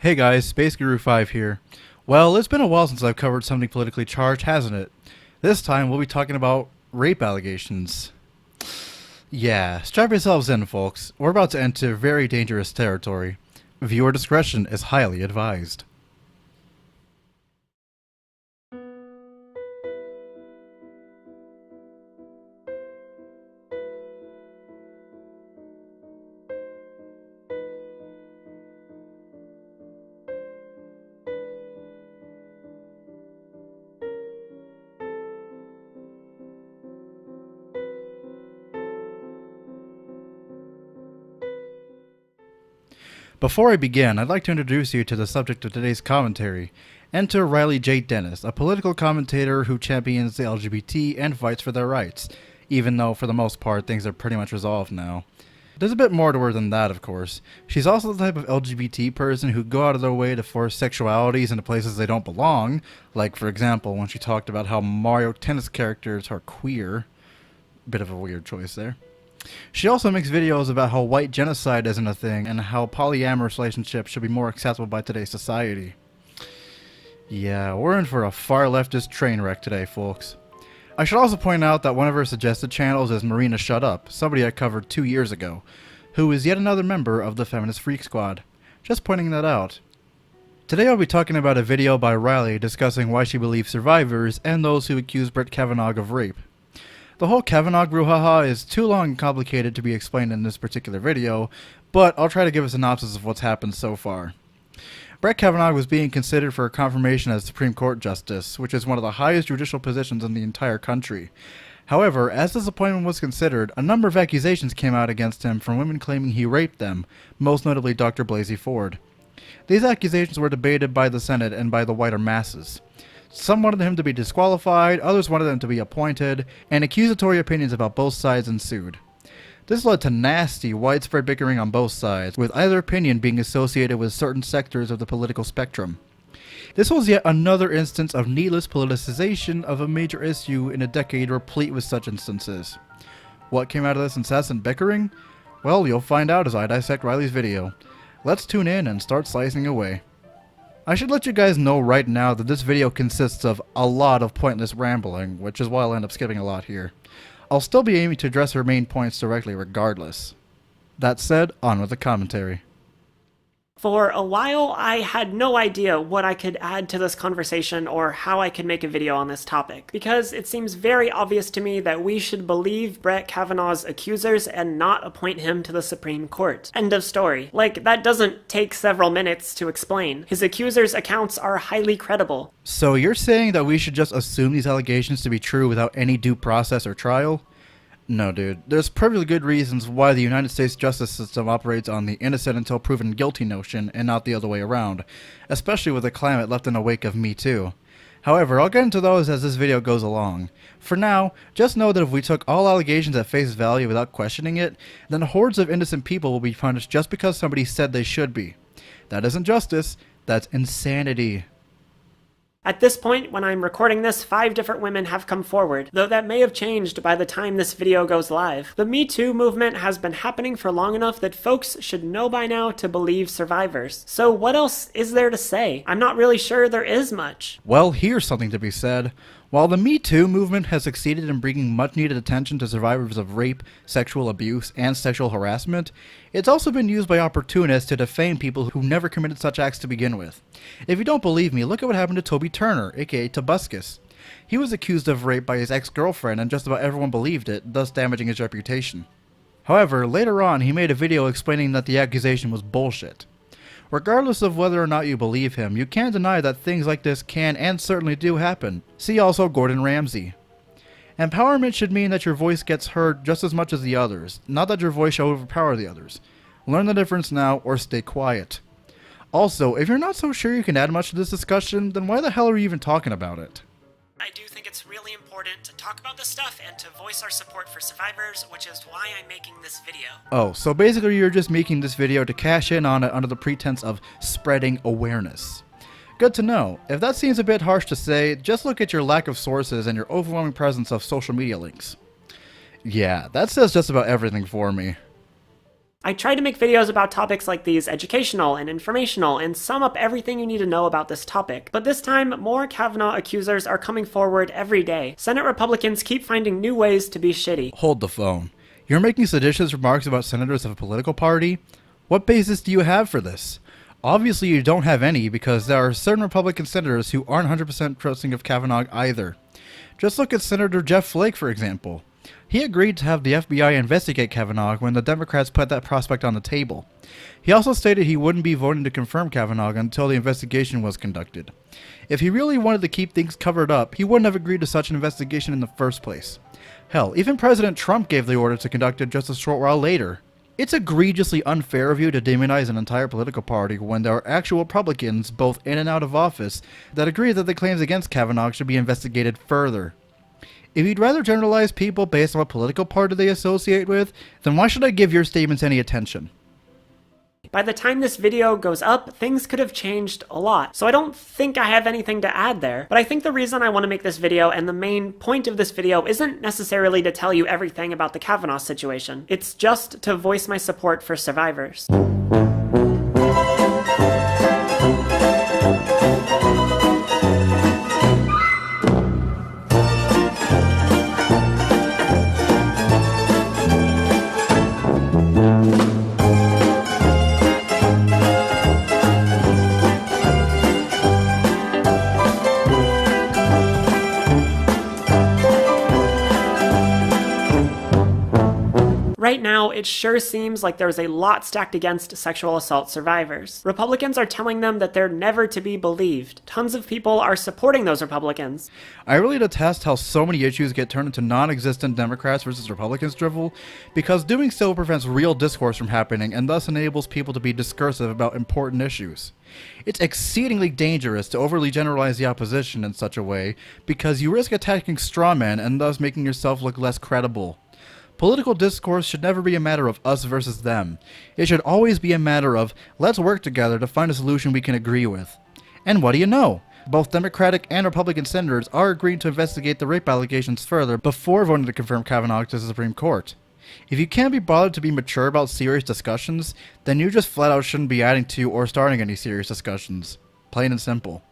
Hey guys, Space Guru 5 here. Well, it's been a while since I've covered something politically charged, hasn't it? This time we'll be talking about rape allegations. Yeah, strap yourselves in, folks. We're about to enter very dangerous territory. Viewer discretion is highly advised. Before I begin, I'd like to introduce you to the subject of today's commentary. Enter Riley J. Dennis, a political commentator who champions the LGBT and fights for their rights, even though for the most part things are pretty much resolved now. There's a bit more to her than that, of course. She's also the type of LGBT person who go out of their way to force sexualities into places they don't belong, like for example when she talked about how Mario Tennis characters are queer. Bit of a weird choice there. She also makes videos about how white genocide isn't a thing and how polyamorous relationships should be more acceptable by today's society. Yeah, we're in for a far leftist train wreck today, folks. I should also point out that one of her suggested channels is Marina Shut Up, somebody I covered 2 years ago, who is yet another member of the Feminist Freak Squad. Just pointing that out. Today I'll be talking about a video by Riley discussing why she believes survivors and those who accuse Brett Kavanaugh of rape. The whole Kavanaugh brouhaha is too long and complicated to be explained in this particular video, but I'll try to give a synopsis of what's happened so far. Brett Kavanaugh was being considered for confirmation as Supreme Court Justice, which is one of the highest judicial positions in the entire country. However, as this appointment was considered, a number of accusations came out against him from women claiming he raped them, most notably Dr. Blasey Ford. These accusations were debated by the Senate and by the wider masses. Some wanted him to be disqualified, others wanted him to be appointed, and accusatory opinions about both sides ensued. This led to nasty, widespread bickering on both sides, with either opinion being associated with certain sectors of the political spectrum. This was yet another instance of needless politicization of a major issue in a decade replete with such instances. What came out of this incessant bickering? Well, you'll find out as I dissect Riley's video. Let's tune in and start slicing away. I should let you guys know right now that this video consists of a lot of pointless rambling, which is why I'll end up skipping a lot here. I'll still be aiming to address her main points directly regardless. That said, on with the commentary. For a while, I had no idea what I could add to this conversation or how I could make a video on this topic, because it seems very obvious to me that we should believe Brett Kavanaugh's accusers and not appoint him to the Supreme Court. End of story. Like, that doesn't take several minutes to explain. His accusers' accounts are highly credible. So you're saying that we should just assume these allegations to be true without any due process or trial? No, dude. There's perfectly good reasons why the United States justice system operates on the innocent until proven guilty notion and not the other way around, especially with the climate left in the wake of Me Too. However, I'll get into those as this video goes along. For now, just know that if we took all allegations at face value without questioning it, then hordes of innocent people will be punished just because somebody said they should be. That isn't justice, that's insanity. At this point, when I'm recording this, 5 different women have come forward, though that may have changed by the time this video goes live. The Me Too movement has been happening for long enough that folks should know by now to believe survivors. So what else is there to say? I'm not really sure there is much. Well, here's something to be said. While the Me Too movement has succeeded in bringing much-needed attention to survivors of rape, sexual abuse, and sexual harassment, it's also been used by opportunists to defame people who never committed such acts to begin with. If you don't believe me, look at what happened to Toby Turner, aka Tobuscus. He was accused of rape by his ex-girlfriend and just about everyone believed it, thus damaging his reputation. However, later on he made a video explaining that the accusation was bullshit. Regardless of whether or not you believe him, you can't deny that things like this can and certainly do happen. See also Gordon Ramsay. Empowerment should mean that your voice gets heard just as much as the others, not that your voice should overpower the others. Learn the difference now or stay quiet. Also, if you're not so sure you can add much to this discussion, then why the hell are you even talking about it? I do think it's really important to talk about this stuff and to voice our support for survivors, which is why I'm making this video. Oh, so basically you're just making this video to cash in on it under the pretense of spreading awareness. Good to know. If that seems a bit harsh to say, just look at your lack of sources and your overwhelming presence of social media links. Yeah, that says just about everything for me. I try to make videos about topics like these educational and informational and sum up everything you need to know about this topic. But this time, more Kavanaugh accusers are coming forward every day. Senate Republicans keep finding new ways to be shitty. Hold the phone. You're making seditious remarks about senators of a political party? What basis do you have for this? Obviously you don't have any, because there are certain Republican senators who aren't 100% trusting of Kavanaugh either. Just look at Senator Jeff Flake, for example. He agreed to have the FBI investigate Kavanaugh when the Democrats put that prospect on the table. He also stated he wouldn't be voting to confirm Kavanaugh until the investigation was conducted. If he really wanted to keep things covered up, he wouldn't have agreed to such an investigation in the first place. Hell, even President Trump gave the order to conduct it just a short while later. It's egregiously unfair of you to demonize an entire political party when there are actual Republicans, both in and out of office, that agree that the claims against Kavanaugh should be investigated further. If you'd rather generalize people based on what political party they associate with, then why should I give your statements any attention? By the time this video goes up, things could have changed a lot. So I don't think I have anything to add there, but I think the reason I want to make this video and the main point of this video isn't necessarily to tell you everything about the Kavanaugh situation. It's just to voice my support for survivors. Right now, it sure seems like there's a lot stacked against sexual assault survivors. Republicans are telling them that they're never to be believed. Tons of people are supporting those Republicans. I really detest how so many issues get turned into non-existent Democrats versus Republicans drivel, because doing so prevents real discourse from happening and thus enables people to be discursive about important issues. It's exceedingly dangerous to overly generalize the opposition in such a way, because you risk attacking straw men and thus making yourself look less credible. Political discourse should never be a matter of us versus them. It should always be a matter of, let's work together to find a solution we can agree with. And what do you know? Both Democratic and Republican senators are agreeing to investigate the rape allegations further before voting to confirm Kavanaugh to the Supreme Court. If you can't be bothered to be mature about serious discussions, then you just flat out shouldn't be adding to or starting any serious discussions. Plain and simple.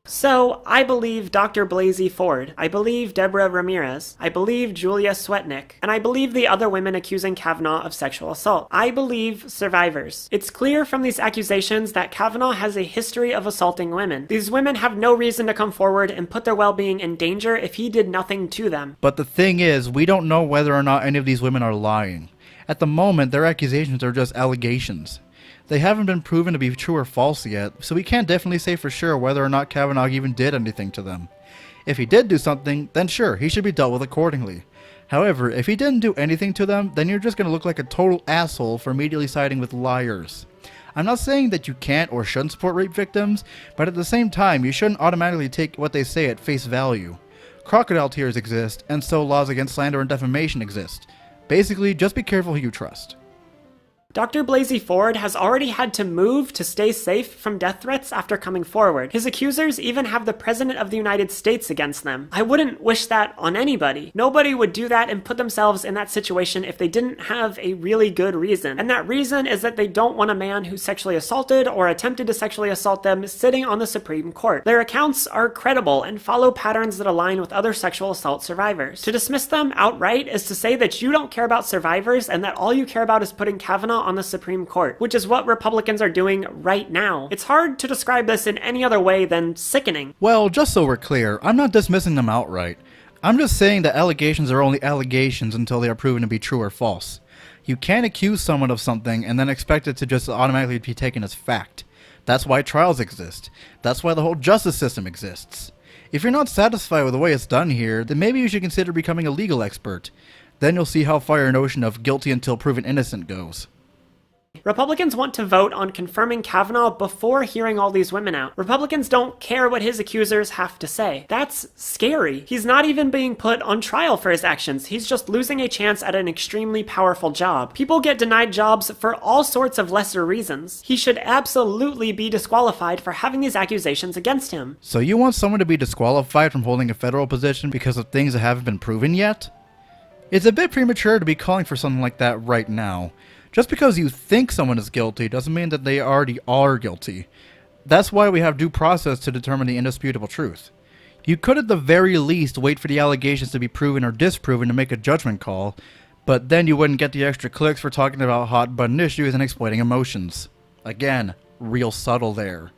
So, I believe Dr. Blasey Ford, I believe Deborah Ramirez, I believe Julia Swetnick, and I believe the other women accusing Kavanaugh of sexual assault. I believe survivors. It's clear from these accusations that Kavanaugh has a history of assaulting women. These women have no reason to come forward and put their well-being in danger if he did nothing to them. But the thing is, we don't know whether or not any of these women are lying. At the moment, their accusations are just allegations. They haven't been proven to be true or false yet, so we can't definitely say for sure whether or not Kavanaugh even did anything to them. If he did do something, then sure, he should be dealt with accordingly. However, if he didn't do anything to them, then you're just going to look like a total asshole for immediately siding with liars. I'm not saying that you can't or shouldn't support rape victims, but at the same time, you shouldn't automatically take what they say at face value. Crocodile tears exist, and so laws against slander and defamation exist. Basically, just be careful who you trust. Dr. Blasey Ford has already had to move to stay safe from death threats after coming forward. His accusers even have the President of the United States against them. I wouldn't wish that on anybody. Nobody would do that and put themselves in that situation if they didn't have a really good reason. And that reason is that they don't want a man who sexually assaulted or attempted to sexually assault them sitting on the Supreme Court. Their accounts are credible and follow patterns that align with other sexual assault survivors. To dismiss them outright is to say that you don't care about survivors and that all you care about is putting Kavanaugh on the Supreme Court, which is what Republicans are doing right now. It's hard to describe this in any other way than sickening. Well, just so we're clear, I'm not dismissing them outright. I'm just saying that allegations are only allegations until they are proven to be true or false. You can't accuse someone of something and then expect it to just automatically be taken as fact. That's why trials exist. That's why the whole justice system exists. If you're not satisfied with the way it's done here, then maybe you should consider becoming a legal expert. Then you'll see how far your notion of guilty until proven innocent goes. Republicans want to vote on confirming Kavanaugh before hearing all these women out. Republicans don't care what his accusers have to say. That's scary. He's not even being put on trial for his actions. He's just losing a chance at an extremely powerful job. People get denied jobs for all sorts of lesser reasons. He should absolutely be disqualified for having these accusations against him. So you want someone to be disqualified from holding a federal position because of things that haven't been proven yet? It's a bit premature to be calling for something like that right now. Just because you think someone is guilty doesn't mean that they already are guilty. That's why we have due process to determine the indisputable truth. You could at the very least wait for the allegations to be proven or disproven to make a judgment call, but then you wouldn't get the extra clicks for talking about hot-button issues and exploiting emotions. Again, real subtle there.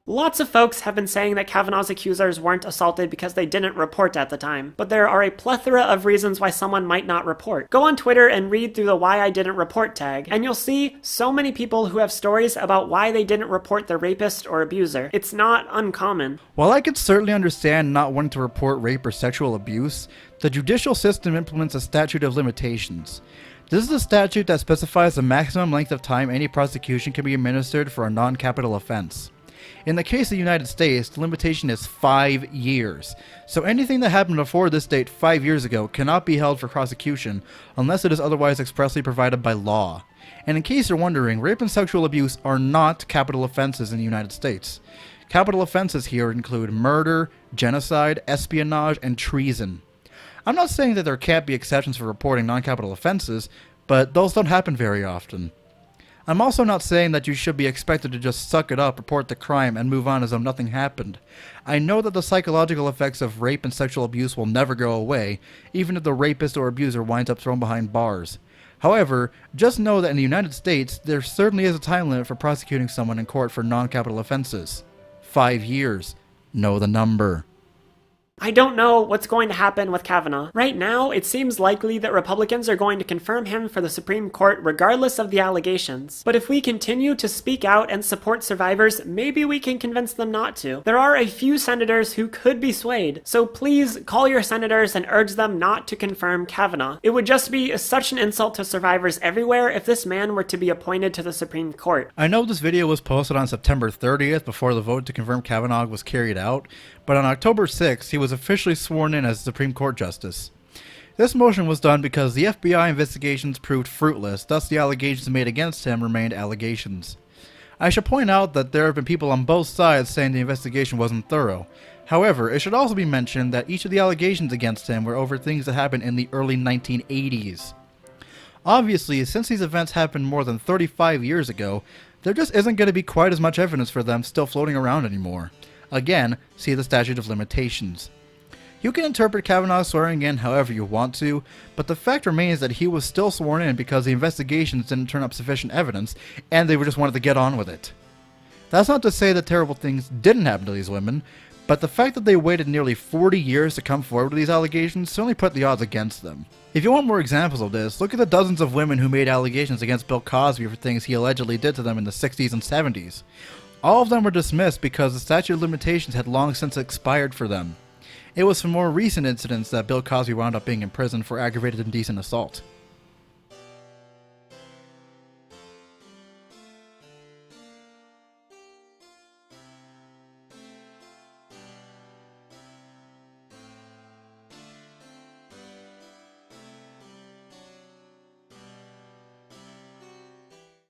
Lots of folks have been saying that Kavanaugh's accusers weren't assaulted because they didn't report at the time, but there are a plethora of reasons why someone might not report. Go on Twitter and read through the Why I Didn't Report tag, and you'll see so many people who have stories about why they didn't report their rapist or abuser. It's not uncommon. While I could certainly understand not wanting to report rape or sexual abuse, the judicial system implements a statute of limitations. This is a statute that specifies the maximum length of time any prosecution can be administered for a non-capital offense. In the case of the United States, the limitation is 5 years, so anything that happened before this date 5 years ago cannot be held for prosecution unless it is otherwise expressly provided by law. And in case you're wondering, rape and sexual abuse are not capital offenses in the United States. Capital offenses here include murder, genocide, espionage, and treason. I'm not saying that there can't be exceptions for reporting non-capital offenses, but those don't happen very often. I'm also not saying that you should be expected to just suck it up, report the crime, and move on as though nothing happened. I know that the psychological effects of rape and sexual abuse will never go away, even if the rapist or abuser winds up thrown behind bars. However, just know that in the United States, there certainly is a time limit for prosecuting someone in court for non-capital offenses. 5 years. Know the number. I don't know what's going to happen with Kavanaugh. Right now, it seems likely that Republicans are going to confirm him for the Supreme Court regardless of the allegations. But if we continue to speak out and support survivors, maybe we can convince them not to. There are a few senators who could be swayed, so please call your senators and urge them not to confirm Kavanaugh. It would just be such an insult to survivors everywhere if this man were to be appointed to the Supreme Court. I know this video was posted on September 30th before the vote to confirm Kavanaugh was carried out, but on October 6th, he was officially sworn in as Supreme Court Justice. This motion was done because the FBI investigations proved fruitless, thus the allegations made against him remained allegations. I should point out that there have been people on both sides saying the investigation wasn't thorough. However, it should also be mentioned that each of the allegations against him were over things that happened in the early 1980s. Obviously, since these events happened more than 35 years ago, there just isn't going to be quite as much evidence for them still floating around anymore. Again, see the Statute of Limitations. You can interpret Kavanaugh's swearing in however you want to, but the fact remains that he was still sworn in because the investigations didn't turn up sufficient evidence, and they just wanted to get on with it. That's not to say that terrible things didn't happen to these women, but the fact that they waited nearly 40 years to come forward with these allegations certainly put the odds against them. If you want more examples of this, look at the dozens of women who made allegations against Bill Cosby for things he allegedly did to them in the 60s and 70s. All of them were dismissed because the statute of limitations had long since expired for them. It was for more recent incidents that Bill Cosby wound up being imprisoned for aggravated indecent assault.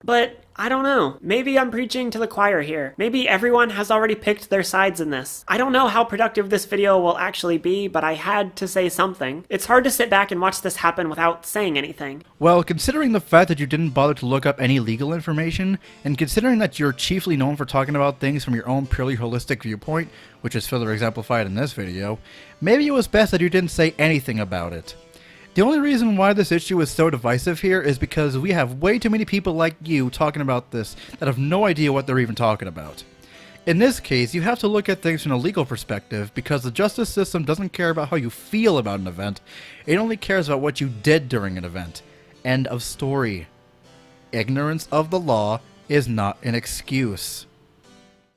But I don't know. Maybe I'm preaching to the choir here. Maybe everyone has already picked their sides in this. I don't know how productive this video will actually be, but I had to say something. It's hard to sit back and watch this happen without saying anything. Well, considering the fact that you didn't bother to look up any legal information, and considering that you're chiefly known for talking about things from your own purely holistic viewpoint, which is further exemplified in this video, maybe it was best that you didn't say anything about it. The only reason why this issue is so divisive here is because we have way too many people like you talking about this that have no idea what they're even talking about. In this case, you have to look at things from a legal perspective because the justice system doesn't care about how you feel about an event, it only cares about what you did during an event. End of story. Ignorance of the law is not an excuse.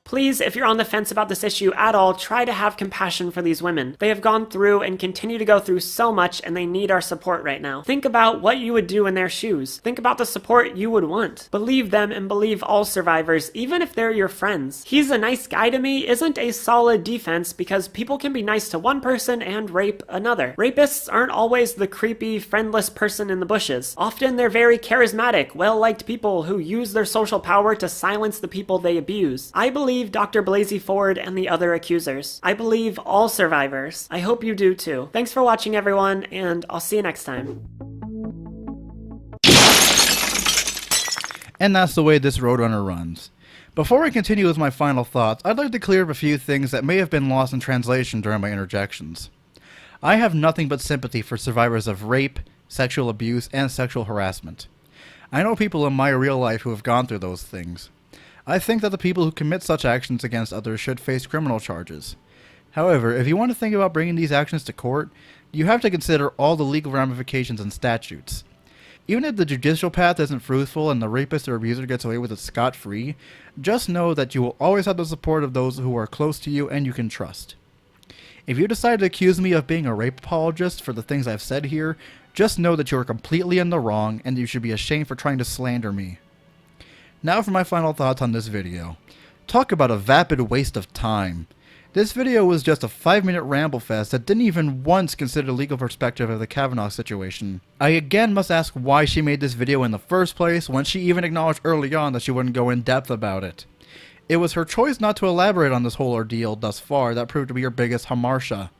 Please, if you're on the fence about this issue at all, try to have compassion for these women. They have gone through and continue to go through so much, and they need our support right now. Think about what you would do in their shoes. Think about the support you would want. Believe them and believe all survivors, even if they're your friends. He's a nice guy to me isn't a solid defense because people can be nice to one person and rape another. Rapists aren't always the creepy, friendless person in the bushes. Often they're very charismatic, well-liked people who use their social power to silence the people they abuse. I believe Dr. Blasey Ford and the other accusers. I believe all survivors. I hope you do too. Thanks for watching, everyone, and I'll see you next time. And that's the way this Roadrunner runs. Before I continue with my final thoughts, I'd like to clear up a few things that may have been lost in translation during my interjections. I have nothing but sympathy for survivors of rape, sexual abuse, and sexual harassment. I know people in my real life who have gone through those things. I think that the people who commit such actions against others should face criminal charges. However, if you want to think about bringing these actions to court, you have to consider all the legal ramifications and statutes. Even if the judicial path isn't fruitful and the rapist or abuser gets away with it scot-free, just know that you will always have the support of those who are close to you and you can trust. If you decide to accuse me of being a rape apologist for the things I've said here, just know that you are completely in the wrong and you should be ashamed for trying to slander me. Now for my final thoughts on this video. Talk about a vapid waste of time. This video was just a 5-minute ramble fest that didn't even once consider the legal perspective of the Kavanaugh situation. I again must ask why she made this video in the first place when she even acknowledged early on that she wouldn't go in depth about it. It was her choice not to elaborate on this whole ordeal thus far that proved to be her biggest hamartia.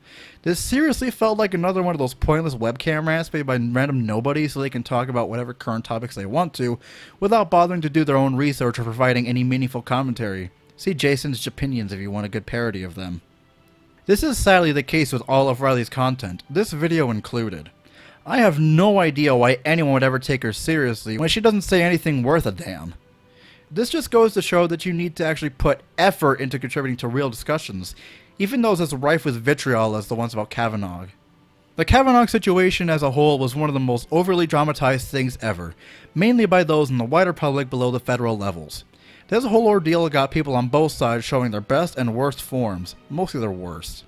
This seriously felt like another one of those pointless webcam rants made by random nobodies so they can talk about whatever current topics they want to, without bothering to do their own research or providing any meaningful commentary. See Jason's opinions if you want a good parody of them. This is sadly the case with all of Riley's content, this video included. I have no idea why anyone would ever take her seriously when she doesn't say anything worth a damn. This just goes to show that you need to actually put effort into contributing to real discussions, even those as rife with vitriol as the ones about Kavanaugh. The Kavanaugh situation as a whole was one of the most overly dramatized things ever, mainly by those in the wider public below the federal levels. This whole ordeal got people on both sides showing their best and worst forms, mostly their worst.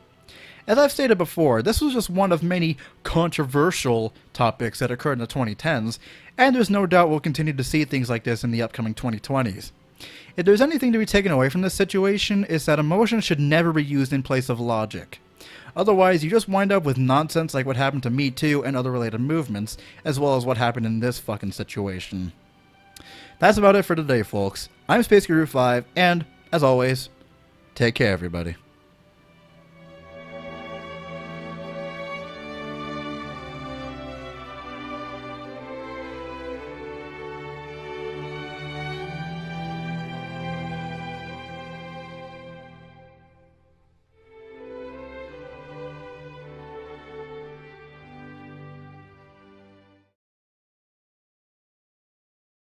As I've stated before, this was just one of many controversial topics that occurred in the 2010s, and there's no doubt we'll continue to see things like this in the upcoming 2020s. If there's anything to be taken away from this situation, it's that emotion should never be used in place of logic. Otherwise, you just wind up with nonsense like what happened to Me Too and other related movements, as well as what happened in this fucking situation. That's about it for today, folks. I'm Space Guru 5, and, as always, take care, everybody.